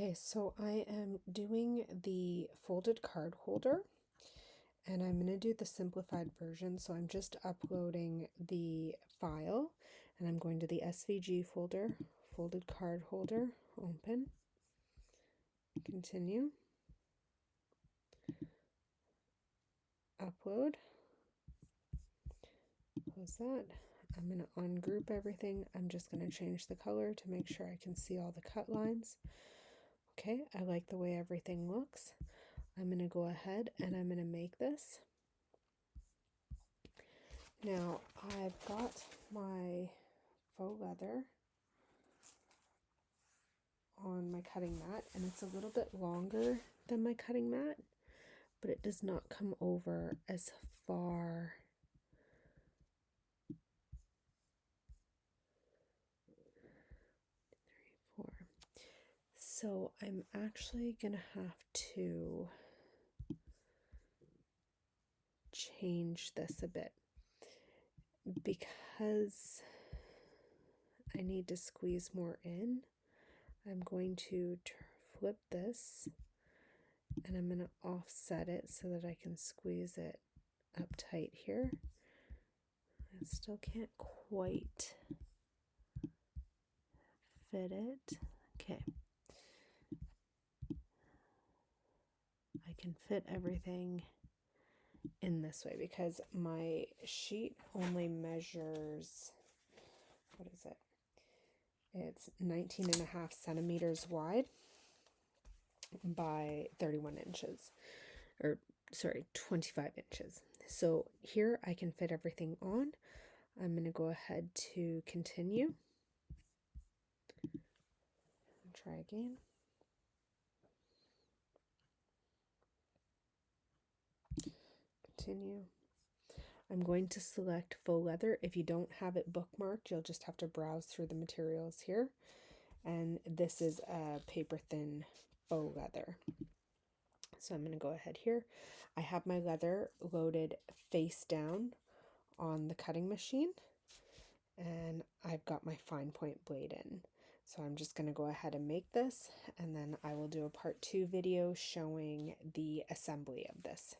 Okay, so I am doing the folded card holder, and I'm going to do the simplified version. So I'm just uploading the file, and I'm going to the SVG folder, folded card holder, open, continue, upload, close that. I'm going to ungroup everything. I'm just going to change the color to make sure I can see all the cut lines. Okay, I like the way everything looks. I'm going to go ahead and I'm going to make this. Now I've got my faux leather on my cutting mat, and it's a little bit longer than my cutting mat, but it does not come over as far. So I'm actually gonna have to change this a bit because I need to squeeze more in. I'm going to flip this and I'm going to offset it so that I can squeeze it up tight here. I still can't quite fit it. Okay. I can fit everything in this way because my sheet only measures, what is it? It's 19.5 centimeters wide by 31 inches, or sorry, 25 inches. So here I can fit everything on. I'm going to go ahead to continue. Try again. Continue. I'm going to select faux leather. If you don't have it bookmarked, you'll just have to browse through the materials here. And this is a paper thin faux leather. So I'm going to go ahead here. I have my leather loaded face down on the cutting machine, and I've got my fine point blade in. So I'm just going to go ahead and make this, and then I will do a part 2 video showing the assembly of this.